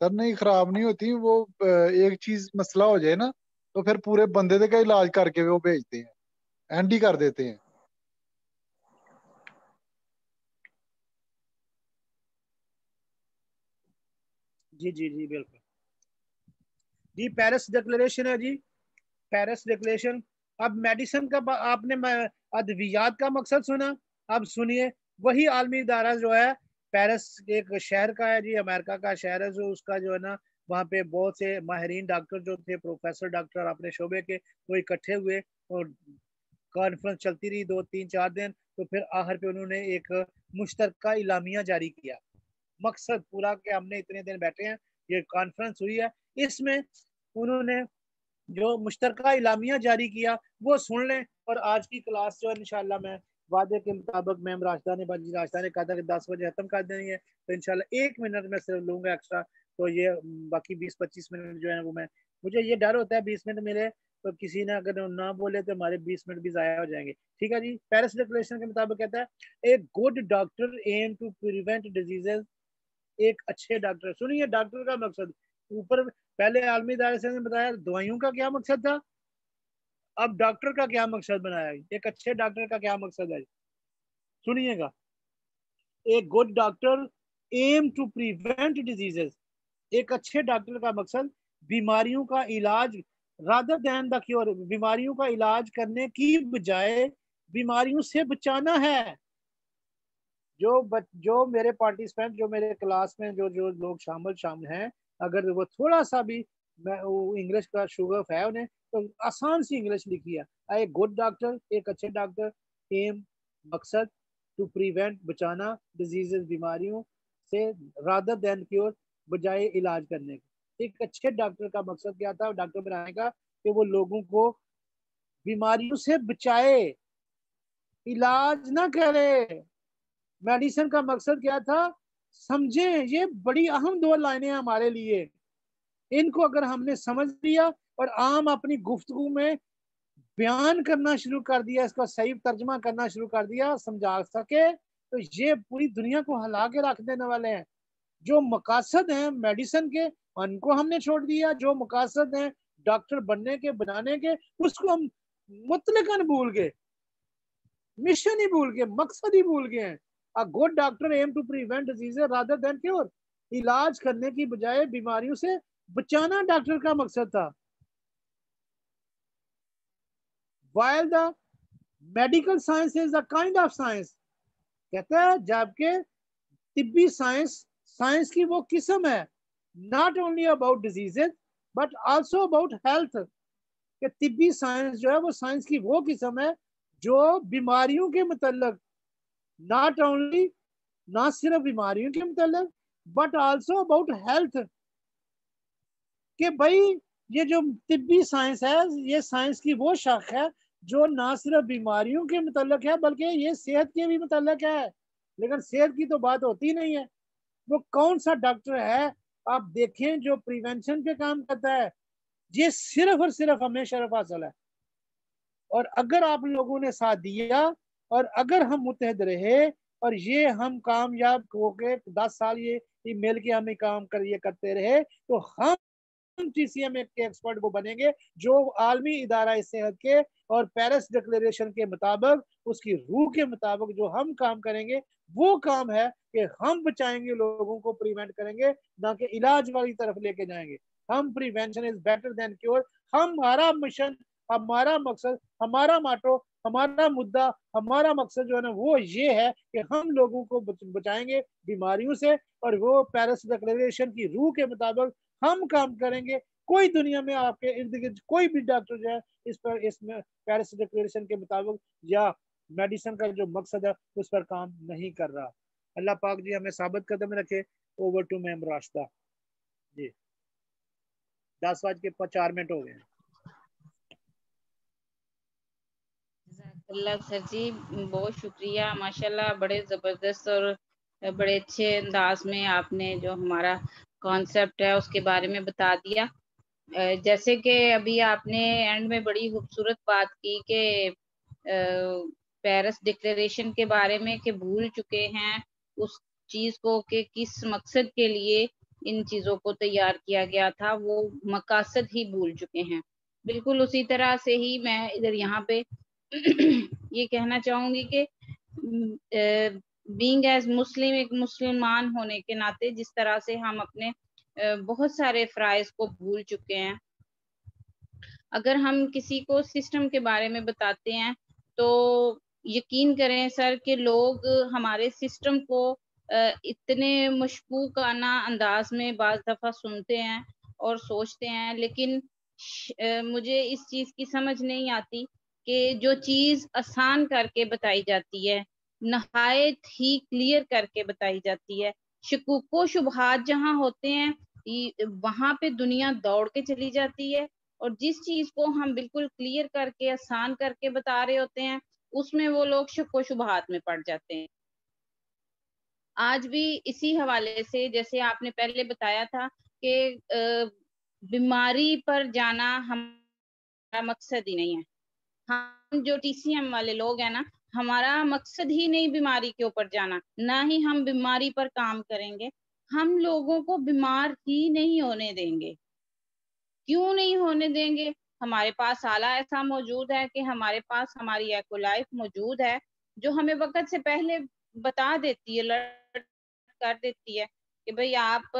Speaker 5: سر نہیں خراب نہیں ہوتی وہ، ایک چیز مسئلہ ہو جائے نا تو پھر پورے بندے کا علاج کر کے وہ بھیجتے ہیں، اینڈ ہی کر دیتے ہیں.
Speaker 4: جی جی جی بالکل جی. پیرس ڈکلیریشن ہے جی، پیرس ڈکلیریشن. اب میڈیسن کا آپ نے ادویات کا مقصد سنا، اب سنیے وہی عالمی ادارہ جو ہے پیرس ایک شہر کا ہے جی، امریکہ کا شہر ہے، جو اس کا جو ہے نا وہاں پہ بہت سے ماہرین ڈاکٹر جو تھے، پروفیسر ڈاکٹر اپنے شعبے کے، وہ اکٹھے ہوئے اور کانفرنس چلتی رہی 2-3-4 دن. تو پھر آخر پہ انہوں نے ایک مشترکہ اعلامیہ جاری کیا. مقصد پورا کہ ہم نے اتنے دن بیٹھے ہیں، یہ کانفرنس ہوئی ہے، اس میں انہوں نے جو مشترکہ اعلامیہ جاری کیا وہ سن لیں. اور آج کی کلاس جو ہے انشاءاللہ میں وعدے کے مطابق میم راشدہ نے کہا تھا کہ 10 بجے ختم کر دینی ہے، تو انشاءاللہ 1 منٹ میں صرف لوں گا ایکسٹرا. تو یہ باقی 20-25 منٹ جو ہے وہ مجھے یہ ڈر ہوتا ہے 20 منٹ ملے تو کسی نے اگر نہ بولے تو ہمارے 20 منٹ بھی ضائع ہو جائیں گے. ٹھیک ہے جی. پیرس ڈکلیریشن کے مطابق کہتا ہے ایک good doctor aim to prevent diseases. ایک اچھے ڈاکٹر، سنیے ڈاکٹر کا مقصد اوپر پہلے عالمی ادارے سے نے بتایا دوائیوں کا کیا مقصد تھا، اب ڈاکٹر کا کیا مقصد بنایا. ایک اچھے ڈاکٹر کا کیا مقصد ہے، سنیے گا. ایک good doctor aim to prevent diseases. ایک اچھے ڈاکٹر کا مقصد بیماریوں کا علاج رادر دین دا کیور، بیماریوں کا علاج کرنے کی بجائے بیماریوں سے بچانا ہے. جو میرے پارٹیسپینٹ، جو میرے کلاس میں جو لوگ شامل ہیں، اگر وہ تھوڑا سا بھی انگلش کا شوگر ہے انہیں تو آسان سی انگلش لکھی ہے. ایک گڈ ڈاکٹر، ایک اچھے ڈاکٹر، ایم مقصد ٹو پریونٹ بچانا، ڈیزیزز بیماریوں سے، رادر دین کیور بجائے علاج کرنے کے. ایک اچھے ڈاکٹر کا مقصد کیا تھا ڈاکٹر بنانے کا، کہ وہ لوگوں کو بیماریوں سے بچائے، علاج نہ کرے. میڈیسن کا مقصد کیا تھا سمجھیں. یہ بڑی اہم 2 لائنیں ہمارے لیے، ان کو اگر ہم نے سمجھ لیا اور عام اپنی گفتگو میں بیان کرنا شروع کر دیا، اس کا صحیح ترجمہ کرنا شروع کر دیا، سمجھا سکے، تو یہ پوری دنیا کو ہلا کے رکھ دینے والے ہیں. جو مقاصد ہیں میڈیسن کے ان کو ہم نے چھوڑ دیا، جو مقاصد ہیں ڈاکٹر بننے کے بنانے کے اس کو ہم مطلقاً بھول گئے، مشن ہی بھول گئے، مقصد ہی بھول گئے ہیں. A good doctor aim to prevent diseases rather than cure. علاج کرنے کی بجائے بیماریوں سے بچانا ڈاکٹر کا مقصد تھا. While the medical science is a kind of science. کہتا ہے جبکہ طبی سائنس کی وہ قسم ہے not only about diseases but also about health. کہ طبی سائنس جو ہے وہ سائنس کی وہ قسم ہے جو بیماریوں کے متعلق not only نہ صرف بیماریوں کے متعلق but also about health. کہ بھائی یہ جو طبی سائنس ہے یہ سائنس کی وہ شاخ ہے جو نہ صرف بیماریوں کے متعلق ہے بلکہ یہ صحت کے بھی متعلق ہے. لیکن صحت کی تو بات ہوتی نہیں ہے. وہ کون سا ڈاکٹر ہے آپ دیکھیں جو پریونشن پہ کام کرتا ہے، یہ صرف اور صرف ہمیں شرف حاصل ہے. اور اگر آپ لوگوں نے ساتھ دیا اور اگر ہم متحد رہے اور یہ ہم کامیاب ہو کے 10 سال یہ مل کے ہمیں کام کرتے رہے تو ہم ٹی سی ایم کے ایکسپرٹ کو بنیں گے جو عالمی ادارہ صحت کے اور پیرس ڈکلیریشن کے مطابق اس کی روح کے مطابق جو ہم کام کریں گے وہ کام ہے کہ ہم بچائیں گے لوگوں کو، پریونٹ کریں گے نہ کہ علاج والی طرف لے کے جائیں گے. ہم prevention is better than cure. ہمارا مشن، ہمارا مقصد، ہمارا ماٹو، ہمارا مدعا، ہمارا مقصد جو ہے نا وہ یہ ہے کہ ہم لوگوں کو بچائیں گے بیماریوں سے اور وہ پیرس ڈکلیریشن کی روح کے مطابق ہم کام کریں گے. کوئی دنیا میں آپ کے ارد گرد کوئی بھی ڈاکٹر جو ہے اس میں پیرس ڈکلیریشن کے مطابق یا میڈیسن کا جو مقصد ہے اس پر کام نہیں کر رہا. اللہ پاک جی ہمیں ثابت قدم رکھے. اوور ٹو میم راشدہ جی. 10:04 ہو گئے ہیں.
Speaker 1: اللہ سر جی بہت شکریہ، ماشاءاللہ بڑے زبردست اور بڑے اچھے انداز میں آپ نے جو ہمارا کانسیپٹ ہے اس کے بارے میں بتا دیا. جیسے کہ ابھی آپ نے اینڈ میں بڑی خوبصورت بات کی کہ پیرس ڈکلیریشن کے بارے میں کہ بھول چکے ہیں اس چیز کو کہ کس مقصد کے لیے ان چیزوں کو تیار کیا گیا تھا وہ مقاصد ہی بھول چکے ہیں. بالکل اسی طرح سے ہی میں ادھر یہاں پہ یہ کہنا چاہوں گی کہ بینگ ایز مسلم، ایک مسلمان ہونے کے ناطے جس طرح سے ہم اپنے بہت سارے فرائض کو بھول چکے ہیں. اگر ہم کسی کو سسٹم کے بارے میں بتاتے ہیں تو یقین کریں سر کہ لوگ ہمارے سسٹم کو اتنے مشکوکانہ انداز میں بعض دفعہ سنتے ہیں اور سوچتے ہیں، لیکن مجھے اس چیز کی سمجھ نہیں آتی کہ جو چیز آسان کر کے بتائی جاتی ہے، نہایت ہی کلیئر کر کے بتائی جاتی ہے، شکوک و شبہات جہاں ہوتے ہیں وہاں پہ دنیا دوڑ کے چلی جاتی ہے، اور جس چیز کو ہم بالکل کلیئر کر کے آسان کر کے بتا رہے ہوتے ہیں اس میں وہ لوگ شک و شبہات میں پڑ جاتے ہیں. آج بھی اسی حوالے سے جیسے آپ نے پہلے بتایا تھا کہ بیماری پر جانا ہمارا مقصد ہی نہیں ہے. ہم جو ٹی سی ایم والے لوگ ہیں نا، ہمارا مقصد ہی نہیں بیماری کے اوپر جانا، نہ ہی ہم بیماری پر کام کریں گے. ہم لوگوں کو بیمار ہی نہیں ہونے دیں گے. کیوں نہیں ہونے دیں گے؟ ہمارے پاس آلہ ایسا موجود ہے کہ ہمارے پاس ہماری ایکو لائف موجود ہے جو ہمیں وقت سے پہلے بتا دیتی ہے، الرٹ کر دیتی ہے کہ بھئی آپ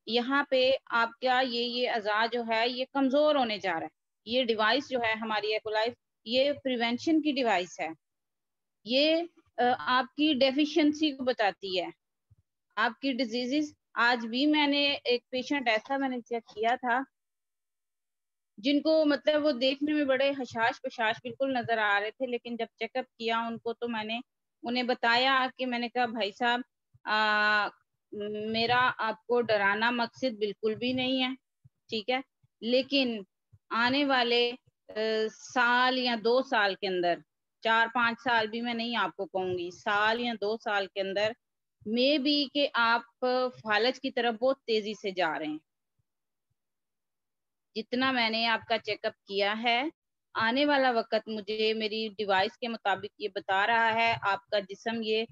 Speaker 1: یہاں پہ آپ کا یہ اعضاء جو ہے یہ کمزور ہونے جا رہا ہے. یہ ڈیوائس جو ہے ہماری ایکو لائف، یہ پریونشن کی ڈیوائس ہے، یہ آپ کی ڈیفیشنسی کو بتاتی ہے، آپ کی ڈیزیزز. آج بھی میں نے ایک پیشنٹ ایسا میں نے چیک کیا تھا جن کو مطلب وہ دیکھنے میں بڑے حشاش پشاش بالکل نظر آ رہے تھے، لیکن جب چیک اپ کیا ان کو تو میں نے انہیں بتایا کہ میں نے کہا بھائی صاحب میرا آپ کو ڈرانا مقصد بالکل بھی نہیں ہے، ٹھیک ہے، لیکن آنے والے سال یا 2 سال کے اندر، 4-5 سال بھی میں نہیں آپ کو کہوں گی، سال یا 2 سال کے اندر میں بھی کہ آپ فالج کی طرف بہت تیزی سے جا رہے ہیں. جتنا میں نے آپ کا چیک اپ کیا ہے، آنے والا وقت مجھے میری ڈیوائس کے مطابق یہ بتا رہا ہے، آپ کا جسم یہ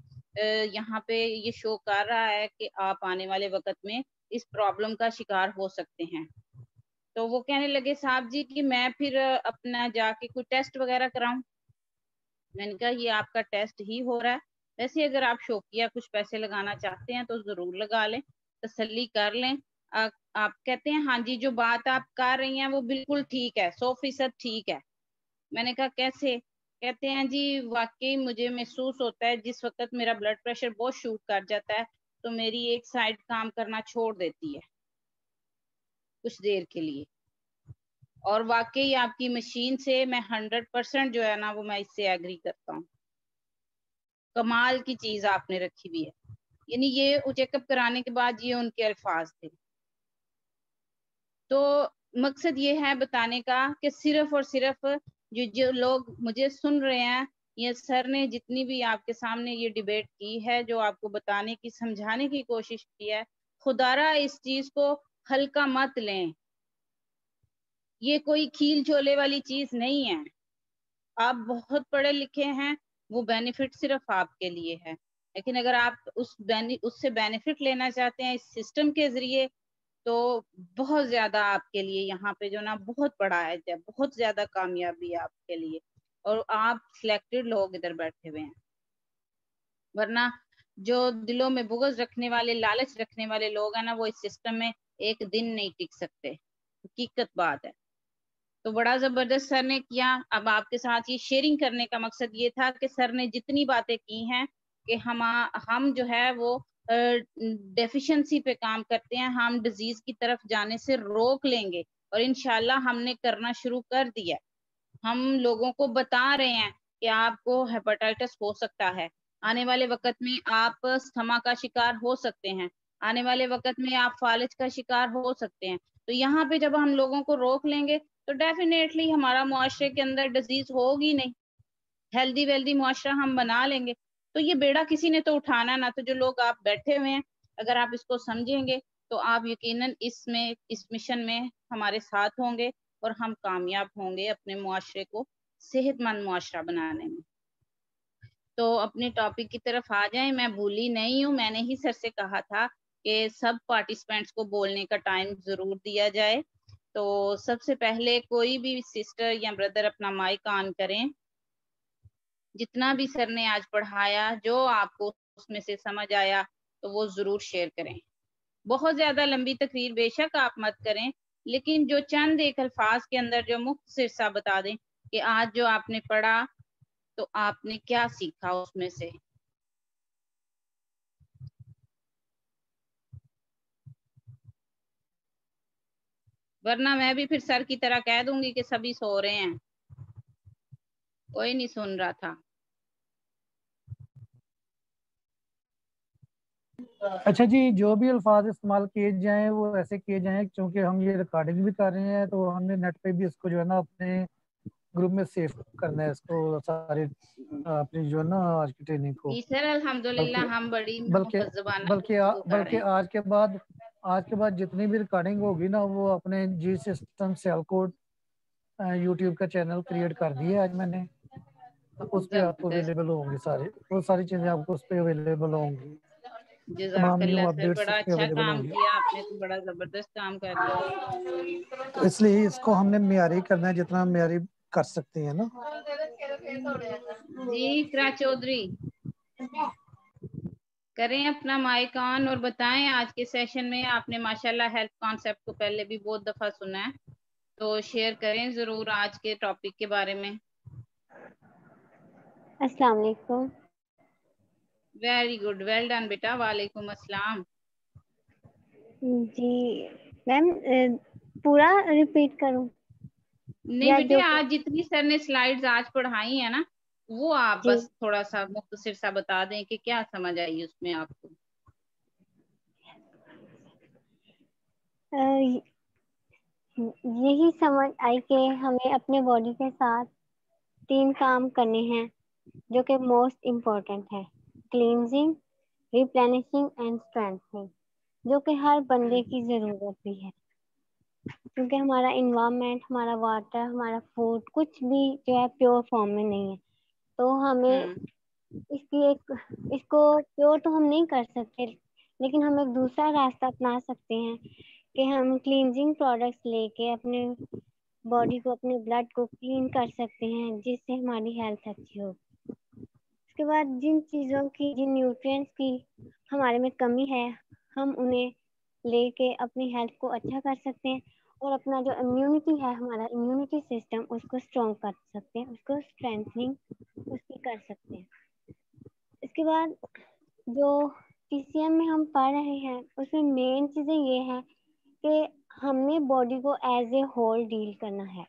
Speaker 1: یہاں پہ یہ شو کر رہا ہے کہ آپ آنے والے وقت میں اس پرابلم کا شکار ہو سکتے ہیں. تو وہ کہنے لگے صاحب جی کہ میں پھر اپنا جا کے کوئی ٹیسٹ وغیرہ کراؤں. میں نے کہا یہ آپ کا ٹیسٹ ہی ہو رہا ہے، ویسے اگر آپ شوقیہ کچھ پیسے لگانا چاہتے ہیں تو ضرور لگا لیں، تسلی کر لیں. آپ کہتے ہیں ہاں جی جو بات آپ کر رہی ہیں وہ بالکل ٹھیک ہے، 100% ٹھیک ہے. میں نے کہا کیسے؟ کہتے ہیں جی واقعی مجھے محسوس ہوتا ہے جس وقت میرا بلڈ پریشر بہت شوٹ کر جاتا ہے تو میری ایک سائڈ کام کرنا چھوڑ دیتی ہے کچھ دیر کے لیے، اور واقعی آپ کی مشین سے میں 100% جو ہے نا وہ میں اس سے ایگری کرتا ہوں. کمال کی چیز آپ نے رکھی ہوئی ہے. یعنی یہ چیک اپ کرانے کے بعد یہ ان کے الفاظ تھے. تو مقصد یہ ہے بتانے کا کہ صرف اور صرف جو لوگ مجھے سن رہے ہیں، یہ سر نے جتنی بھی آپ کے سامنے یہ ڈیبیٹ کی ہے، جو آپ کو بتانے کی سمجھانے کی کوشش کی ہے، خدارا اس چیز کو ہلکا مت لیں. یہ کوئی کھیل چھولے والی چیز نہیں ہے. آپ بہت پڑھے لکھے ہیں، وہ بینیفٹ صرف آپ کے لیے ہے، لیکن اگر آپ اس سے بینیفٹ لینا چاہتے ہیں اس سسٹم کے ذریعے تو بہت زیادہ آپ کے لیے یہاں پہ جو نا بہت بڑا ہے، بہت زیادہ کامیابی ہے آپ کے لیے، اور آپ سلیکٹڈ لوگ ادھر بیٹھے ہوئے ہیں. ورنہ جو دلوں میں بغض رکھنے والے، لالچ رکھنے والے لوگ ہیں نا، وہ اس سسٹم میں ایک دن نہیں ٹک سکتے. حقیقت بات ہے. تو بڑا زبردست سر نے کیا. اب آپ کے ساتھ یہ شیئرنگ کرنے کا مقصد یہ تھا کہ سر نے جتنی باتیں کی ہیں کہ ہم جو ہے وہ ڈیفیشنسی پہ کام کرتے ہیں، ہم ڈیزیز کی طرف جانے سے روک لیں گے، اور انشاءاللہ ہم نے کرنا شروع کر دیا. ہم لوگوں کو بتا رہے ہیں کہ آپ کو ہیپاٹائٹس ہو سکتا ہے، آنے والے وقت میں آپ استھما کا شکار ہو سکتے ہیں، آنے والے وقت میں آپ فالج کا شکار ہو سکتے ہیں. تو یہاں پہ جب ہم لوگوں کو روک لیں گے تو ڈیفینیٹلی ہمارا معاشرے کے اندر ڈیزیز ہوگی نہیں، ہیلدی ویلدی معاشرہ ہم بنا لیں گے. تو یہ بیڑا کسی نے تو اٹھانا نہ. تو جو لوگ آپ بیٹھے ہوئے ہیں، اگر آپ اس کو سمجھیں گے تو آپ یقیناً اس مشن میں ہمارے ساتھ ہوں گے اور ہم کامیاب ہوں گے اپنے معاشرے کو صحت مند معاشرہ بنانے میں. تو اپنے ٹاپک کی طرف آ جائیں. میں بھولی نہیں ہوں، میں نے ہی سر سے کہا تھا کہ سب پارٹیسپینٹس کو بولنے کا ٹائم ضرور دیا جائے. تو سب سے پہلے کوئی بھی سسٹر یا بردر اپنا مائک آن کریں. جتنا بھی سر نے آج پڑھایا جو آپ کو اس میں سے سمجھ آیا تو وہ ضرور شیئر کریں. بہت زیادہ لمبی تقریر بے شک آپ مت کریں، لیکن جو چند ایک الفاظ کے اندر جو مختصر سا بتا دیں کہ آج جو آپ نے پڑھا تو آپ نے کیا سیکھا اس میں سے. ورنہ میں بھی پھر سر کی طرح کہہ دوں گی کہ سبھی سو رہے ہیں، کوئی نہیں سن رہا تھا.
Speaker 6: اچھا جی، جو بھی الفاظ استعمال کیے جائیں وہ ایسے کیے جائیں، چونکہ ہم یہ ریکارڈنگ بھی کر رہے ہیں تو ہم نے نیٹ پہ بھی اس کو جو ہے نا اپنے گروپ میں سیو کرنا ہے اس کو سارے اپنی جو ہے نا آج کی ٹریننگ کو.
Speaker 1: جی سر الحمدللہ ہم بڑی مہذبانہ گفتگو کر رہے
Speaker 6: بلکہ آج کے بعد جتنی بھی ریکارڈنگ ہوگی نا وہ اپنے جی سسٹم سیل کوڈ یوٹیوب کا چینل کریٹ کر دیا آج میں نے، اس پہ آپ کو اویلیبل ہوں گی وہ ساری چیزیں آپ کو اس پہ اویلیبل ہوں گی.
Speaker 1: جزاک
Speaker 6: تمام نیو
Speaker 1: اللہ سر،
Speaker 6: اپڈیٹس
Speaker 1: بڑا
Speaker 6: اس پہ
Speaker 1: اچھا
Speaker 6: اویلیبل
Speaker 1: کام
Speaker 6: ہوں گی.
Speaker 1: کیا آپ نے، تو بڑا زبردست کام کر دیا.
Speaker 6: تو اس لیے اس کو ہم نے معیاری کرنا ہے جتنا معیاری کر سکتے ہیں نا.
Speaker 1: جی اقرا چودھری کریں اپنا مائک آن اور بتائیں آج کے سیشن میں آپ نے ماشاءاللہ ہیلتھ کانسیپٹ کو پہلے بھی بہت دفعہ سنا ہے، تو شیئر کریں ضرور آج کے ٹاپک کے بارے میں.
Speaker 7: السلام علیکم.
Speaker 1: ویری گڈ، ویل ڈن بیٹا. وعلیکم السلام.
Speaker 7: جی میم پورا ریپیٹ کروں؟
Speaker 1: نہیں بیٹے، آج جتنی سر نے سلائیڈز آج پڑھائی ہیں نا وہ آپ
Speaker 7: جی
Speaker 1: بس تھوڑا سا مختصر سا بتا دیں کہ کیا سمجھ آئی اس میں آپ کو.
Speaker 7: یہی سمجھ آئی کہ ہمیں اپنے باڈی کے ساتھ 3 کام کرنے ہیں جو کہ موسٹ امپورٹنٹ ہے: کلینزنگ، ریپلینشنگ اینڈ اسٹرینتھنگ، جو کہ ہر بندے کی ضرورت بھی ہے، کیونکہ ہمارا انوائرمنٹ، ہمارا واٹر، ہمارا فوڈ کچھ بھی جو ہے پیور فارم میں نہیں ہے. تو ہمیں اس کو پیور تو ہم نہیں کر سکتے، لیکن ہم ایک دوسرا راستہ اپنا سکتے ہیں کہ ہم کلینزنگ پروڈکٹس لے کے اپنے باڈی کو، اپنے بلڈ کو کلین کر سکتے ہیں، جس سے ہماری ہیلتھ اچھی ہو. اس کے بعد جن چیزوں کی، جن نیوٹرینٹس کی ہمارے میں کمی ہے، ہم انہیں لے کے اپنی ہیلتھ کو اچھا کر سکتے ہیں اور اپنا جو امیونٹی ہے، ہمارا امیونٹی سسٹم، اس کو اسٹرانگ کر سکتے ہیں، اس کو اسٹرینتھنگ اس کی کر سکتے ہیں. اس کے بعد جو PCM میں ہم پڑھ رہے ہیں اس میں مین چیزیں یہ ہیں کہ ہم نے باڈی کو ایز اے ہول ڈیل کرنا ہے.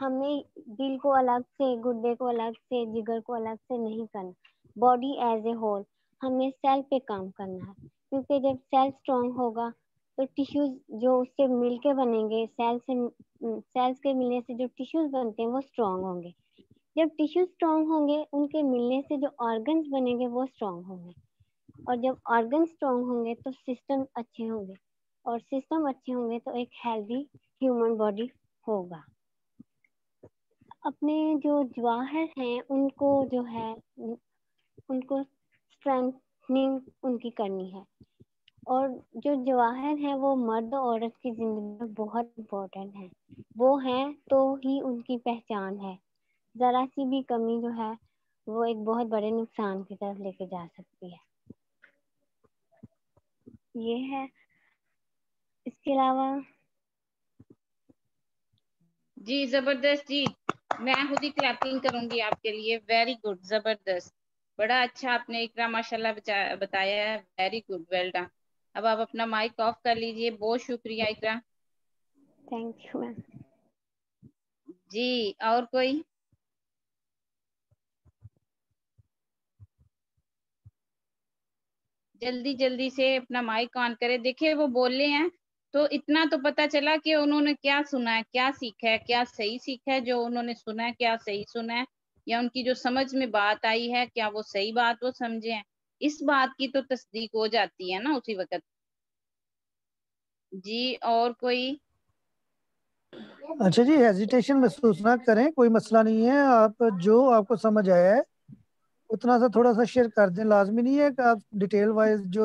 Speaker 7: ہمیں دل کو الگ سے، گردے کو الگ سے، جگر کو الگ سے نہیں کرنا. باڈی ایز اے ہول ہم نے سیل پہ کام کرنا ہے، کیونکہ جب سیل اسٹرانگ ہوگا تو ٹیشوز جو اس سے مل کے بنیں گے، سیلز کے ملنے سے جو ٹیشوز بنتے ہیں وہ اسٹرانگ ہوں گے. جب ٹیشوز اسٹرانگ ہوں گے، ان کے ملنے سے جو آرگنز بنیں گے وہ اسٹرانگ ہوں گے، اور جب آرگن اسٹرانگ ہوں گے تو سسٹم اچھے ہوں گے، اور سسٹم اچھے ہوں گے تو ایک ہیلدی ہیومن باڈی ہوگا. اپنے جو جواہر ہیں ان کو جو ہے ان کو اسٹرینتھنگ ان کی کرنی ہے، اور جو جواہر ہیں وہ مرد و عورت کی زندگی میں بہت امپورٹنٹ ہیں. وہ ہیں تو ہی ان کی پہچان ہے. ذرا سی بھی کمی جو ہے وہ ایک بہت بڑے نقصان کی طرف لے کے جا سکتی ہے. یہ ہے. اس کے علاوہ
Speaker 1: جی زبردست جی، میں خود ہی کلیپنگ کروں گی آپ کے لیے. ویری گڈ، زبردست، بڑا اچھا آپ نے اقرا ماشاء اللہ بتایا ہے. Very good, well done. اب آپ اپنا مائک آف کر لیجئے. بہت شکریہ اقرا.
Speaker 7: Thank you ma'am.
Speaker 1: جی اور کوئی؟ جلدی جلدی سے اپنا مائک آن کرے. دیکھیں وہ بول رہے ہیں تو اتنا تو پتا چلا کہ انہوں نے کیا سنا ہے، کیا سیکھا ہے، کیا صحیح سیکھا ہے جو انہوں نے سنا ہے، کیا صحیح سنا ہے، یا ان کی جو سمجھ میں بات آئی ہے کیا وہ صحیح بات وہ سمجھے ہیں. اس بات کی تو تصدیق ہو جاتی ہے نا اسی وقت. جی اور کوئی؟
Speaker 6: اچھا جی، ہیزیٹیشن محسوس نہ کریں، کوئی مسئلہ نہیں ہے. آپ جو آپ کو سمجھ آیا ہے اتنا سا تھوڑا سا شیئر کر دیں. لازمی نہیں ہے کہ آپ ڈیٹیل وائز جو